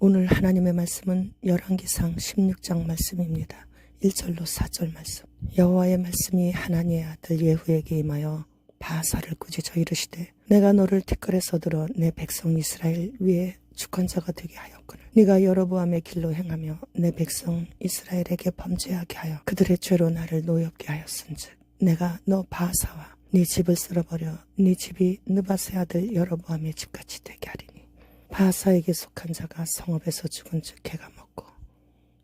오늘 하나님의 말씀은 열왕기상 16장 말씀입니다. 1절로 4절 말씀. 여호와의 말씀이 하나니의 아들 예후에게 임하여 바하사를 꾸짖어 이르시되 내가 너를 티끌에서 들어 내 백성 이스라엘 위에 주권자가 되게 하였거늘 네가 여로보암의 길로 행하며 내 백성 이스라엘에게 범죄하게 하여 그들의 죄로 나를 노엽게 하였은즉 내가 너 바하사와 네 집을 쓸어버려 네 집이 느밧의 아들 여로보암의 집같이 되게 하리니 바하사에게 속한 자가 성읍에서 죽은 즉 개가 먹고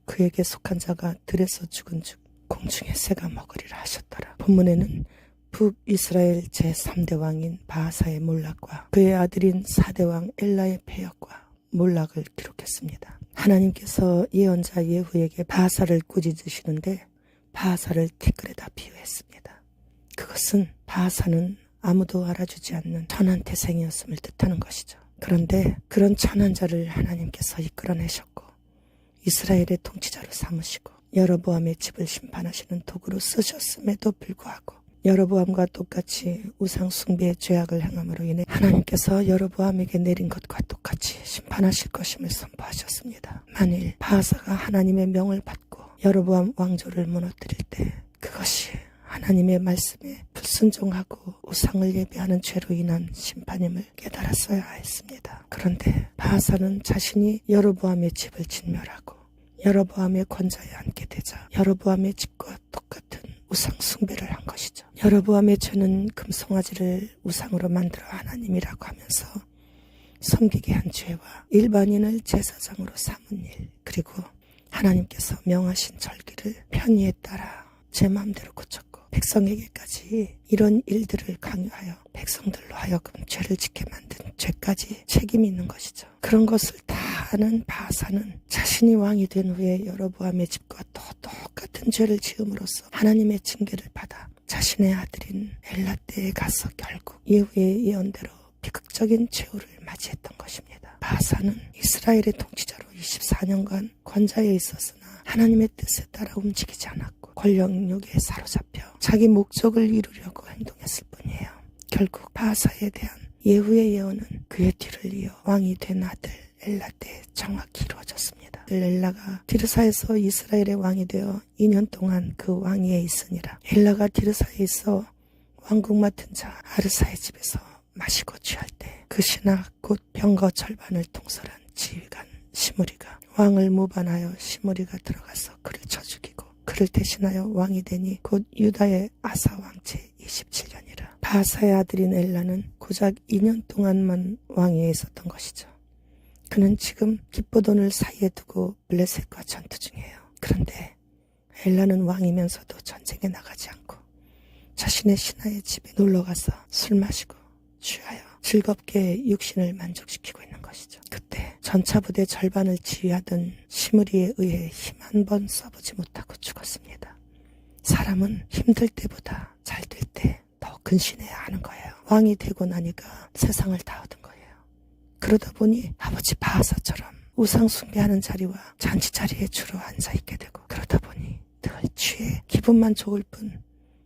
그에게 속한 자가 들에서 죽은 즉 공중의 새가 먹으리라 하셨더라. 본문에는 북이스라엘 제3대 왕인 바하사의 몰락과 그의 아들인 4대 왕 엘라의 패역과 몰락을 기록했습니다. 하나님께서 예언자 예후에게 바하사를 꾸짖으시는데 바하사를 티끌에다 비유했습니다. 그것은 바하사는 아무도 알아주지 않는 천한 태생이었음을 뜻하는 것이죠. 그런데 그런 천한 자를 하나님께서 이끌어내셨고 이스라엘의 통치자로 삼으시고 여로보암의 집을 심판하시는 도구로 쓰셨음에도 불구하고 여로보암과 똑같이 우상 숭배의 죄악을 행함으로 인해 하나님께서 여로보암에게 내린 것과 똑같이 심판하실 것임을 선포하셨습니다. 만일 바하사가 하나님의 명을 받고 여로보암 왕조를 무너뜨릴 때 그것이 하나님의 말씀에 불순종하고 우상을 예배하는 죄로 인한 심판임을 깨달았어야 했습니다. 그런데 바하사는 자신이 여로보암의 집을 진멸하고 여로보암의 권좌에 앉게 되자 여로보암의 집과 똑같은 우상 숭배를 한 것이죠. 여로보암의 죄는 금송아지를 우상으로 만들어 하나님이라고 하면서 섬기게 한 죄와 일반인을 제사장으로 삼은 일, 그리고 하나님께서 명하신 절기를 편의에 따라 제 마음대로 고쳤고 백성에게까지 이런 일들을 강요하여 백성들로 하여금 죄를 짓게 만든 죄까지 책임이 있는 것이죠. 그런 것을 다 아는 바하사는 자신이 왕이 된 후에 여로보암의 집과 또 똑같은 죄를 지음으로써 하나님의 징계를 받아 자신의 아들인 엘라 때에 가서 결국 예후의 예언대로 비극적인 최후를 맞이했던 것입니다. 바하사는 이스라엘의 통치자로 24년간 권좌에 있었으나 하나님의 뜻에 따라 움직이지 않았고 권력욕에 사로잡혀 자기 목적을 이루려고 행동했을 뿐이에요. 결국 바하사에 대한 예후의 예언은 그의 뒤를 이어 왕이 된 아들 엘라 때에 정확히 이루어졌습니다. 엘라가 디르사에서 이스라엘의 왕이 되어 2년 동안 그 왕위에 있으니라. 엘라가 디르사에 있어 왕국 맡은 자 아르사의 집에서 마시고 취할 때 그 신하 곧 병거 절반을 통솔한 지휘관 시므리가 왕을 모반하여 시므리가 들어가서 그를 쳐 죽이고 그를 대신하여 왕이 되니 곧 유다의 아사 왕제 27년이라. 바하사의 아들인 엘라는 고작 2년 동안만 왕위에 있었던 것이죠. 그는 지금 기쁘돈을 사이에 두고 블레셋과 전투 중이에요. 그런데 엘라는 왕이면서도 전쟁에 나가지 않고 자신의 신하의 집에 놀러가서 술 마시고 취하여 즐겁게 육신을 만족시키고 있는 것이죠. 그때 전차부대 절반을 지휘하던 시므리에 의해 힘 한 번 써보지 못하고 죽었습니다. 사람은 힘들 때보다 잘 될 때 더 근신해야 하는 거예요. 왕이 되고 나니까 세상을 다 얻은 거예요. 그러다 보니 아버지 바하사처럼 우상 숭배하는 자리와 잔치 자리에 주로 앉아있게 되고 그러다 보니 늘 취해 기분만 좋을 뿐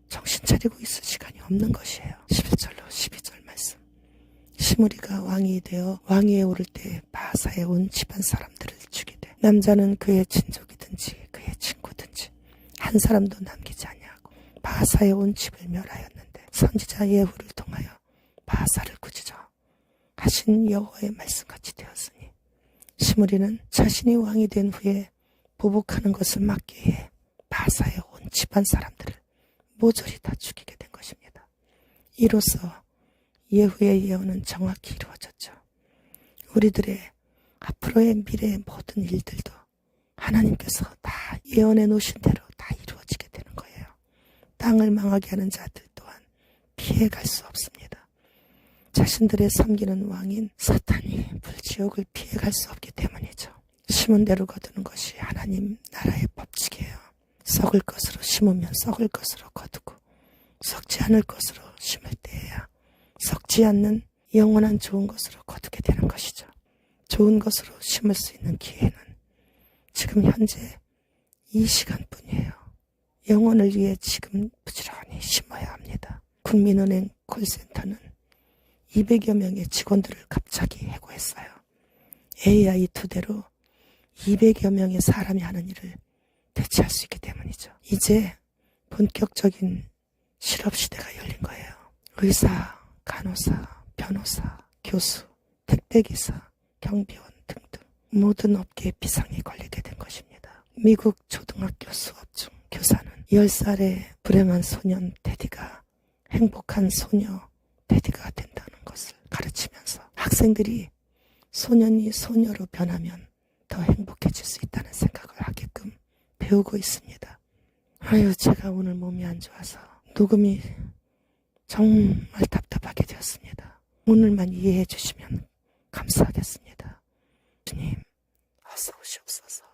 정신 차리고 있을 시간이 없는 것이에요. 11절로 12절 말씀. 시므리가 왕이 되어 왕위에 오를 때 바하사에 온 집안 사람들을 죽이되 남자는 그의 친족이든지 그의 친구든지 한 사람도 남기지 아니하고 바하사에 온 집을 멸하였는데 선지자 예후를 통하여 바하사를 꾸짖어 하신 여호와의 말씀같이 되었으니 시므리는 자신이 왕이 된 후에 보복하는 것을 막기 위해 바하사에 온 집안 사람들을 모조리 다 죽이게 된 것입니다. 이로써 예후의 예언은 정확히 이루어졌죠. 우리들의 앞으로의 미래의 모든 일들도 하나님께서 다 예언해 놓으신 대로 다 이루어지게 되는 거예요. 땅을 망하게 하는 자들 또한 피해갈 수 없습니다. 자신들의 섬기는 왕인 사탄이 불지옥을 피해갈 수 없기 때문이죠. 심은 대로 거두는 것이 하나님 나라의 법칙이에요. 썩을 것으로 심으면 썩을 것으로 거두고 썩지 않을 것으로 심을 때에야 썩지 않는 영원한 좋은 것으로 거두게 되는 것이죠. 좋은 것으로 심을 수 있는 기회는 지금 현재 이 시간뿐이에요. 영혼을 위해 지금 부지런히 심어야 합니다. 국민은행 콜센터는 200여 명의 직원들을 갑자기 해고했어요. AI 투대로 200여 명의 사람이 하는 일을 대체할 수 있기 때문이죠. 이제 본격적인 실업시대가 열린 거예요. 의사, 간호사, 변호사, 교수, 택배기사, 경비원 등등 모든 업계에 비상이 걸리게 된 것입니다. 미국 초등학교 수업 중 교사는 10살의 불행한 소년 테디가 행복한 소녀 테디가 된다는 것을 가르치면서 학생들이 소년이 소녀로 변하면 더 행복해질 수 있다는 생각을 하게끔 배우고 있습니다. 아유, 제가 오늘 몸이 안 좋아서 녹음이 정말 답답하게 되었습니다. 오늘만 이해해 주시면 감사하겠습니다. 주님, 어서 오시옵소서.